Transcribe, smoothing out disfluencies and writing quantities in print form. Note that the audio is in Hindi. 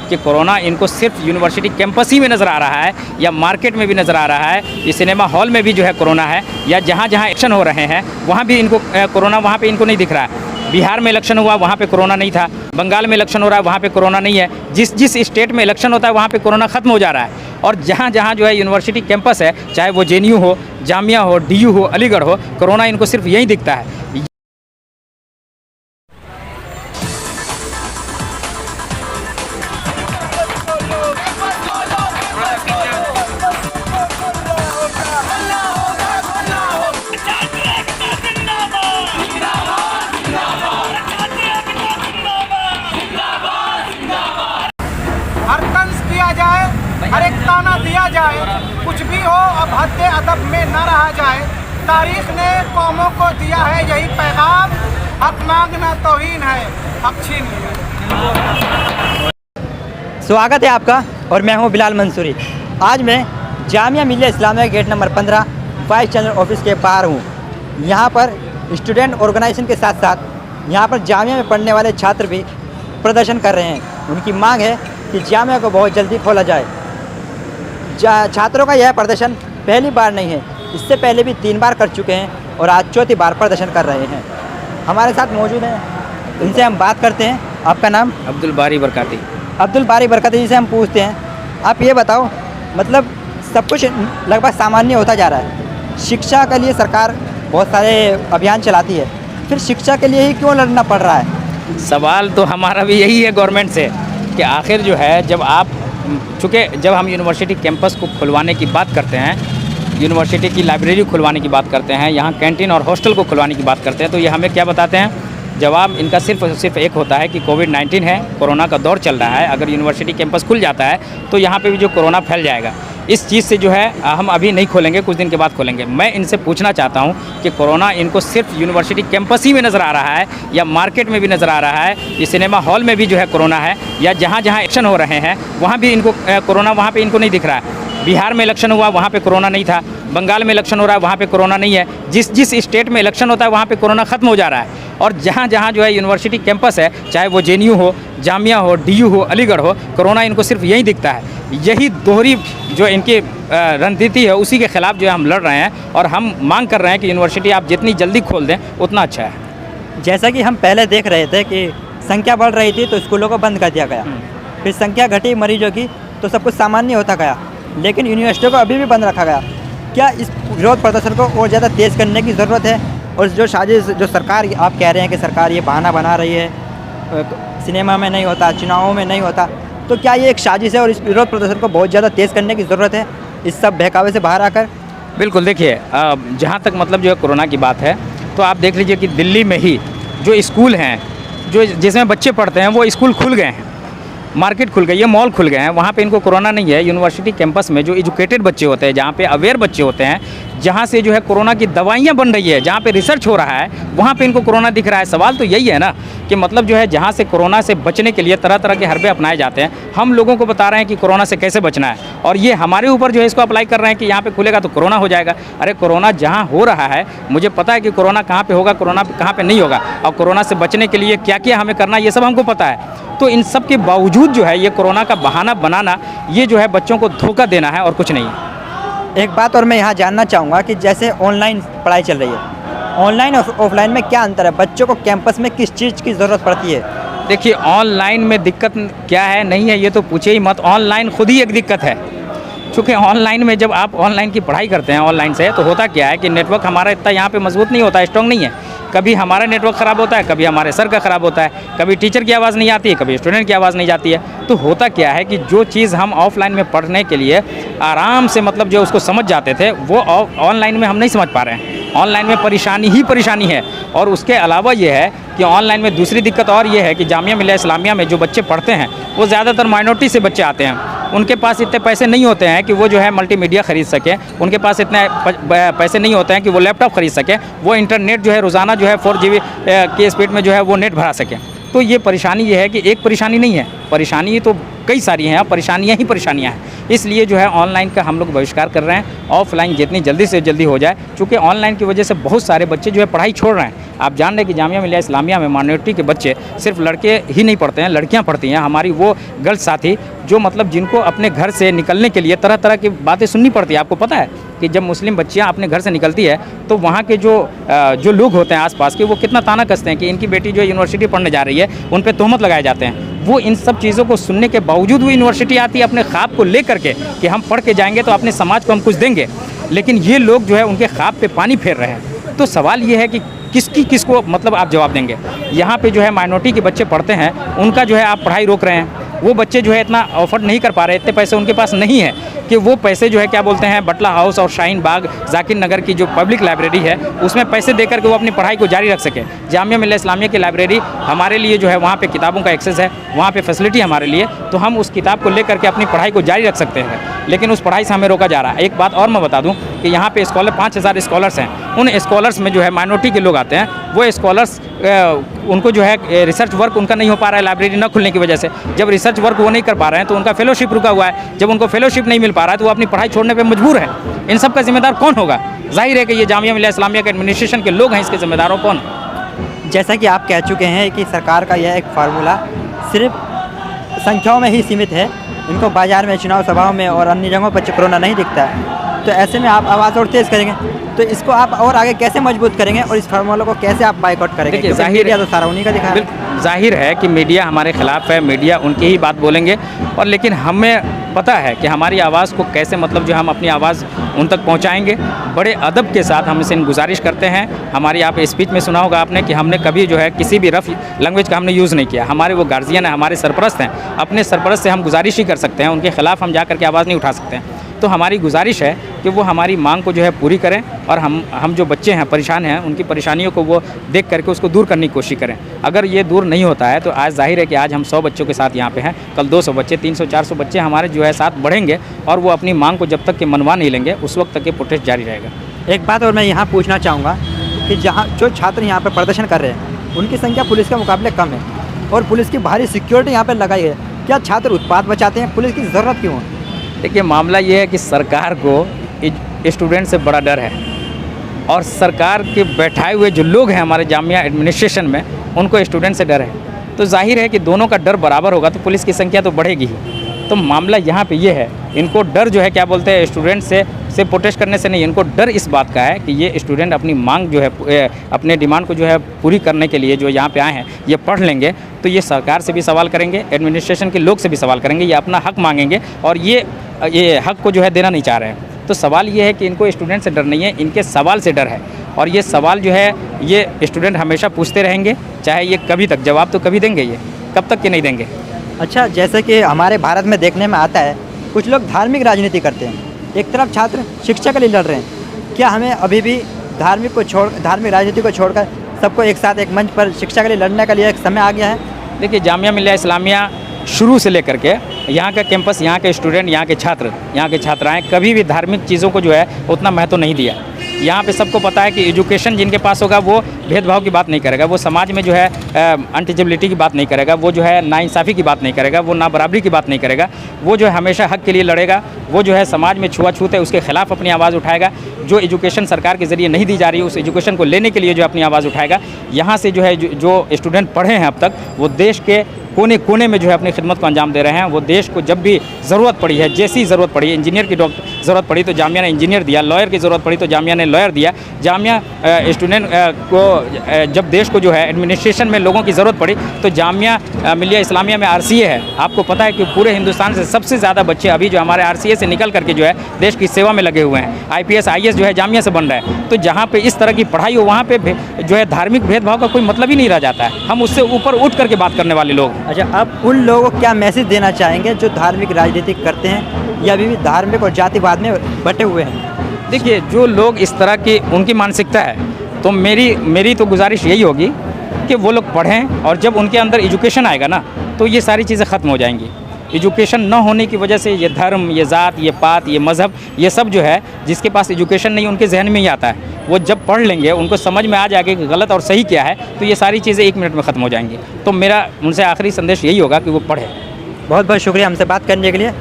कि कोरोना इनको सिर्फ यूनिवर्सिटी कैंपस ही में नज़र आ रहा है या मार्केट में भी नज़र आ रहा है, ये सिनेमा हॉल में भी जो है कोरोना है, या जहाँ जहाँ एक्शन हो रहे हैं वहाँ भी इनको कोरोना वहाँ पे इनको नहीं दिख रहा है। बिहार में इलेक्शन हुआ वहाँ पे कोरोना नहीं था, बंगाल में इलेक्शन हो रहा है वहाँ पे कोरोना नहीं है। जिस जिस स्टेट में इलेक्शन होता है वहाँ पे कोरोना खत्म हो जा रहा है। और जहाँ जहाँ जो है यूनिवर्सिटी कैंपस है, चाहे वो JNU हो, जामिया हो, DU हो, अलीगढ़ हो, कोरोना इनको सिर्फ यहीं दिखता है। हर तंज किया जाए, हर एक ताना दिया जाए, कुछ भी हो अब हद अदब में न रहा जाए। तारीख ने कौमों को दिया है यही पैगाम, हक मांगना तौहीन है, हक छीन लिया। स्वागत है आपका और मैं हूं बिलाल मंसूरी। आज मैं Jamia Millia Islamia gate number 15 vice chancellor office के बाहर हूं। यहां पर स्टूडेंट ऑर्गेनाइजेशन के साथ साथ यहां पर जामिया में पढ़ने वाले छात्र भी प्रदर्शन कर रहे हैं। उनकी मांग है कि जामिया को बहुत जल्दी खोला जाए। छात्रों का यह प्रदर्शन पहली बार नहीं है, इससे पहले भी 3 बार कर चुके हैं और आज चौथी बार प्रदर्शन कर रहे हैं। हमारे साथ मौजूद हैं, इनसे हम बात करते हैं। आपका नाम? अब्दुल बारी बरकाती। अब्दुल बारी बरकती जी से हम पूछते हैं, आप ये बताओ, मतलब सब कुछ लगभग सामान्य होता जा रहा है, शिक्षा के लिए सरकार बहुत सारे अभियान चलाती है, फिर शिक्षा के लिए ही क्यों लड़ना पड़ रहा है? सवाल तो हमारा भी यही है गवर्नमेंट से कि आखिर जो है जब हम यूनिवर्सिटी कैंपस को खुलवाने की बात करते हैं, यूनिवर्सिटी की लाइब्रेरी खुलवाने की बात करते हैं, यहाँ कैंटीन और हॉस्टल को खुलवाने की बात करते हैं, तो ये हमें क्या बताते हैं? जवाब इनका सिर्फ एक होता है कि कोविड-19 है, कोरोना का दौर चल रहा है, अगर यूनिवर्सिटी कैंपस खुल जाता है तो यहाँ पे भी जो कोरोना फैल जाएगा। इस चीज़ से जो है हम अभी नहीं खोलेंगे, कुछ दिन के बाद खोलेंगे। मैं इनसे पूछना चाहता हूँ कि कोरोना इनको सिर्फ यूनिवर्सिटी कैंपस ही में नज़र आ रहा है या मार्केट में भी नज़र आ रहा है, ये सिनेमा हॉल में भी जो है कोरोना है, या जहाँ जहाँ एक्शन हो रहे हैं वहाँ भी इनको कोरोना वहाँ पर इनको नहीं दिख रहा है। बिहार में इलेक्शन हुआ वहाँ पे कोरोना नहीं था, बंगाल में इलेक्शन हो रहा है वहाँ पे कोरोना नहीं है। जिस जिस स्टेट में इलेक्शन होता है वहाँ पे कोरोना खत्म हो जा रहा है। और जहाँ जहाँ जो है यूनिवर्सिटी कैंपस है, चाहे वो JNU हो, जामिया हो, DU हो, अलीगढ़ हो, कोरोना इनको सिर्फ यहीं दिखता है। यही दोहरी जो इनकी रणनीति है उसी के खिलाफ जो है हम लड़ रहे हैं और हम मांग कर रहे हैं कि यूनिवर्सिटी आप जितनी जल्दी खोल दें उतना अच्छा है। जैसा कि हम पहले देख रहे थे कि संख्या बढ़ रही थी तो स्कूलों को बंद कर दिया गया, फिर संख्या घटी मरीजों की तो सब कुछ सामान्य होता गया, लेकिन यूनिवर्सिटियों को अभी भी बंद रखा गया। क्या इस विरोध प्रदर्शन को और ज़्यादा तेज़ करने की ज़रूरत है? और जो साजिश जो सरकार, आप कह रहे हैं कि सरकार ये बहाना बना रही है, सिनेमा में नहीं होता, चुनावों में नहीं होता, तो क्या ये एक साजिश है और इस विरोध प्रदर्शन को बहुत ज़्यादा तेज़ करने की ज़रूरत है इस सब बहकावे से बाहर आकर? बिल्कुल, देखिए जहाँ तक मतलब जो है कोरोना की बात है, तो आप देख लीजिए कि दिल्ली में ही जो स्कूल हैं, जो जिसमें बच्चे पढ़ते हैं, वो स्कूल खुल गए हैं, मार्केट खुल गई है, मॉल खुल गए हैं, वहाँ पे इनको कोरोना नहीं है। यूनिवर्सिटी कैंपस में जो एजुकेटेड बच्चे होते हैं, जहाँ पे अवेयर बच्चे होते हैं, जहाँ से जो है कोरोना की दवाइयाँ बन रही है, जहाँ पे रिसर्च हो रहा है, वहाँ पे इनको कोरोना दिख रहा है। सवाल तो यही है ना कि मतलब जो है जहाँ से कोरोना से बचने के लिए तरह तरह के हरबे अपनाए जाते हैं, हम लोगों को बता रहे हैं कि कोरोना से कैसे बचना है, और ये हमारे ऊपर जो है इसको अप्लाई कर रहे हैं कि यहाँ पे खुलेगा तो कोरोना हो जाएगा। अरे कोरोना जहाँ हो रहा है, मुझे पता है कि कोरोना कहाँ पे होगा, कोरोना कहाँ पे नहीं होगा, और कोरोना से बचने के लिए क्या क्या हमें करना है ये सब हमको पता है। तो इन सब के बावजूद जो है ये कोरोना का बहाना बनाना, ये जो है बच्चों को धोखा देना है और कुछ नहीं। एक बात और मैं यहाँ जानना चाहूँगा कि जैसे ऑनलाइन पढ़ाई चल रही है, ऑनलाइन और ऑफलाइन में क्या अंतर है? बच्चों को कैंपस में किस चीज़ की ज़रूरत पड़ती है? देखिए ऑनलाइन में दिक्कत क्या है, नहीं है, ये तो पूछे ही मत। ऑनलाइन खुद ही एक दिक्कत है, क्योंकि ऑनलाइन में जब आप ऑनलाइन की पढ़ाई करते हैं ऑनलाइन से, तो होता क्या है कि नेटवर्क हमारा इतना यहाँ पे मजबूत नहीं होता है, स्ट्रॉन्ग नहीं है। कभी हमारा नेटवर्क ख़राब होता है, कभी हमारे सर का ख़राब होता है, कभी टीचर की आवाज़ नहीं आती है, कभी स्टूडेंट की आवाज़ नहीं जाती है। तो होता क्या है कि जो चीज़ हम ऑफलाइन में पढ़ने के लिए आराम से मतलब जो उसको समझ जाते थे, वो ऑनलाइन में हम नहीं समझ पा रहे हैं। ऑनलाइन में परेशानी ही परेशानी है। और उसके अलावा ये है कि ऑनलाइन में दूसरी दिक्कत और ये है कि जामिया मिल्लिया इस्लामिया में जो बच्चे पढ़ते हैं वो ज़्यादातर माइनॉरिटी से बच्चे आते हैं। उनके पास इतने पैसे नहीं होते हैं कि वो जो है मल्टीमीडिया ख़रीद सकें, उनके पास इतने पैसे नहीं होते हैं कि वो लैपटॉप ख़रीद सकें, वो इंटरनेट जो है रोज़ाना जो है 4 GB की स्पीड में जो है वो नेट भरा सकें। तो ये परेशानी ये है कि एक परेशानी नहीं है, परेशानी तो कई सारी हैं, परेशानियाँ ही परेशानियाँ हैं। इसलिए जो है ऑनलाइन का हम लोग बहिष्कार कर रहे हैं। ऑफलाइन जितनी जल्दी से जल्दी हो जाए, चूँकि ऑनलाइन की वजह से बहुत सारे बच्चे जो है पढ़ाई छोड़ रहे हैं। आप जान रहे हैं कि जामिया मिलिया इस्लामिया में माइनॉरिटी के बच्चे सिर्फ लड़के ही नहीं पढ़ते हैं, लड़कियां पढ़ती हैं। हमारी वो गर्ल्स साथी जो मतलब जिनको अपने घर से निकलने के लिए तरह तरह की बातें सुननी पड़ती है। आपको पता है कि जब मुस्लिम बच्चियां अपने घर से निकलती है तो वहाँ के जो लोग होते हैं आसपास के, वो कितना ताना कसते हैं कि इनकी बेटी जो यूनिवर्सिटी पढ़ने जा रही है, उन पर तोहमत लगाए जाते हैं। वो इन सब चीज़ों को सुनने के बावजूद वो यूनिवर्सिटी आती है अपने ख्वाब को ले करके कि हम पढ़ के जाएंगे तो अपने समाज को हम कुछ देंगे, लेकिन ये लोग जो है उनके ख्वाब पे पानी फेर रहे हैं। तो सवाल ये है कि किसको मतलब आप जवाब देंगे। यहाँ पे जो है माइनॉरिटी के बच्चे पढ़ते हैं, उनका जो है आप पढ़ाई रोक रहे हैं। वो बच्चे जो है इतना अफोर्ड नहीं कर पा रहे, इतने पैसे उनके पास नहीं है कि वो पैसे जो है क्या बोलते हैं बटला हाउस और शाहीन बाग जाकिर नगर की जो पब्लिक लाइब्रेरी है उसमें पैसे देकर के वो अपनी पढ़ाई को जारी रख सके। जामिया मिलिया इस्लामिया की लाइब्रेरी हमारे लिए जो है वहाँ पे किताबों का एक्सेस है, वहाँ पे फैसिलिटी हमारे लिए, तो हम उस किताब को लेकर के अपनी पढ़ाई को जारी रख सकते हैं, लेकिन उस पढ़ाई से हमें रोका जा रहा है। एक बात और मैं बता दूँ कि यहाँ पे 5000 स्कॉलर्स हैं, उन स्कॉलर्स में जो है माइनॉरिटी के लोग आते हैं। वो स्कॉलर्स उनको जो है रिसर्च वर्क उनका नहीं हो पा रहा है लाइब्रेरी न खुलने की वजह से। जब रिसर्च वर्क वो नहीं कर पा रहे हैं तो उनका फेलोशिप रुका हुआ है। जब उनको फेलोशिप नहीं मिल पा रहा है तो वो अपनी पढ़ाई छोड़ने पे मजबूर है। इन सब का जिम्मेदार कौन होगा? जाहिर है कि ये जामिया मिलिया इस्लामिया के एडमिनिस्ट्रेशन के लोग हैं, इसके जिम्मेदारों कौन? जैसा कि आप कह चुके हैं कि सरकार का यह एक फार्मूला सिर्फ संख्याओं में ही सीमित है, इनको बाज़ार में, चुनाव सभाओं में और अन्य जगहों पर कोरोना नहीं दिखता है। तो ऐसे में आप आवाज़ और तेज़ करेंगे तो इसको आप और आगे कैसे मजबूत करेंगे और इस फार्मूला को कैसे आप बाइकआउट करेंगे? देखिए, जाहिर मीडिया तो सारा उन्हीं का दिखा रहा है। जाहिर है कि मीडिया हमारे खिलाफ है, मीडिया उनकी ही बात बोलेंगे, और लेकिन हमें पता है कि हमारी आवाज़ को कैसे मतलब जो हम अपनी आवाज़ उन तक पहुंचाएंगे। बड़े अदब के साथ हम इसे गुजारिश करते हैं। हमारी आप स्पीच में सुना होगा आपने कि हमने कभी जो है किसी भी रफ लैंग्वेज का हमने यूज़ नहीं किया। हमारे वो गार्जियन हैं, हमारे सरपरस्त हैं, अपने सरपरस्त से हम गुजारिश ही कर सकते हैं, उनके खिलाफ हम जा कर के आवाज़ नहीं उठा सकते हैं। तो हमारी गुजारिश है कि वो हमारी मांग को जो है पूरी करें, और हम जो बच्चे हैं परेशान हैं उनकी परेशानियों को वो देख करके उसको दूर करने की कोशिश करें। अगर ये दूर नहीं होता है तो आज जाहिर है कि आज हम 100 बच्चों के साथ यहाँ पे हैं, कल 200 बच्चे, 300-400 बच्चे हमारे जो है साथ बढ़ेंगे, और वो अपनी मांग को जब तक के मनवा नहीं लेंगे उस वक्त तक ये प्रोटेस्ट जारी रहेगा। एक बात और मैं यहाँ पूछना चाहूँगा कि जहाँ जो छात्र यहाँ पर प्रदर्शन कर रहे हैं उनकी संख्या पुलिस के मुकाबले कम है और पुलिस की भारी सिक्योरिटी यहाँ पर लगाई है। क्या छात्र उत्पात बचाते हैं? पुलिस की ज़रूरत क्यों है? देखिए, मामला ये है कि सरकार को स्टूडेंट से बड़ा डर है, और सरकार के बैठाए हुए जो लोग हैं हमारे जामिया एडमिनिस्ट्रेशन में, उनको स्टूडेंट से डर है। तो जाहिर है कि दोनों का डर बराबर होगा तो पुलिस की संख्या तो बढ़ेगी ही। तो मामला यहाँ पे ये है, इनको डर जो है क्या बोलते हैं स्टूडेंट से प्रोटेस्ट करने से नहीं, इनको डर इस बात का है कि ये स्टूडेंट अपनी मांग जो है, अपने डिमांड को जो है पूरी करने के लिए जो यहाँ पे आए हैं, ये पढ़ लेंगे तो ये सरकार से भी सवाल करेंगे, एडमिनिस्ट्रेशन के लोग से भी सवाल करेंगे, ये अपना हक मांगेंगे, और ये हक को जो है देना नहीं चाह रहे हैं। तो सवाल ये है कि इनको स्टूडेंट से डर नहीं है, इनके सवाल से डर है, और ये सवाल जो है ये स्टूडेंट हमेशा पूछते रहेंगे, चाहे ये कभी तक, जवाब तो कभी देंगे, ये कब तक के नहीं देंगे। अच्छा, जैसे कि हमारे भारत में देखने में आता है कुछ लोग धार्मिक राजनीति करते हैं, एक तरफ छात्र शिक्षा के लिए लड़ रहे हैं। क्या हमें अभी भी धार्मिक राजनीति को छोड़कर सबको एक साथ एक मंच पर शिक्षा के लिए लड़ने का लिए एक समय आ गया है? देखिए, जामिया मिलिया इस्लामिया शुरू से लेकर के यहाँ का कैंपस, यहाँ के स्टूडेंट, यहाँ के छात्र, यहाँ के छात्राएँ कभी भी धार्मिक चीज़ों को जो है उतना महत्व नहीं दिया। यहाँ पे सबको पता है कि एजुकेशन जिनके पास होगा वो भेदभाव की बात नहीं करेगा, वो समाज में जो है अनटचेबिलिटी की बात नहीं करेगा, वो जो है नाइंसाफ़ी की बात नहीं करेगा, वो ना बराबरी की बात नहीं करेगा, वो जो है हमेशा हक के लिए लड़ेगा, वो जो है समाज में छुआछूत है उसके खिलाफ अपनी आवाज़ उठाएगा। जो एजुकेशन सरकार के ज़रिए नहीं दी जा रही है उस एजुकेशन को लेने के लिए जो अपनी आवाज़ उठाएगा। यहाँ से जो है जो स्टूडेंट पढ़े हैं अब तक, वो देश के कोने कोने में जो है अपनी खिदमत को अंजाम दे रहे हैं। वो देश को जब भी ज़रूरत पड़ी है, जैसी ज़रूरत पड़ी, इंजीनियर की ज़रूरत पड़ी तो जामिया ने इंजीनियर दिया, लॉयर की ज़रूरत पड़ी तो जामिया ने लॉयर दिया। जामिया स्टूडेंट को जब देश को जो है एडमिनिस्ट्रेशन में लोगों की ज़रूरत पड़ी तो जामिया मिलिया इस्लामिया में RCA है। आपको पता है कि पूरे हिंदुस्तान से सबसे ज़्यादा बच्चे अभी जो हमारे RCA से निकल करके जो है देश की सेवा में लगे हुए हैं। IPS IAS जो है जामिया से बन रहा है। तो जहाँ पे इस तरह की पढ़ाई हो वहाँ पे जो है धार्मिक भेदभाव का कोई मतलब ही नहीं रह जाता है। हम उससे ऊपर उठ करके बात करने वाले लोग। अच्छा, अब उन लोगों को क्या मैसेज देना चाहेंगे जो धार्मिक राजनीति करते हैं या अभी भी धार्मिक और जातिवाद में बटे हुए हैं? देखिए, जो लोग इस तरह की उनकी मानसिकता है, तो मेरी तो गुजारिश यही होगी कि वो लोग पढ़ें, और जब उनके अंदर एजुकेशन आएगा ना तो ये सारी चीज़ें ख़त्म हो जाएंगी। एजुकेशन न होने की वजह से ये धर्म, ये ज़ात, ये पात, ये मज़हब, ये सब जो है जिसके पास एजुकेशन नहीं उनके जहन में ही आता है। वो जब पढ़ लेंगे, उनको समझ में आ जाएगा कि गलत और सही क्या है, तो ये सारी चीज़ें 1 मिनट में ख़त्म हो जाएंगी। तो मेरा उनसे आखिरी संदेश यही होगा कि वो पढ़े। बहुत बहुत शुक्रिया हमसे बात करने के लिए।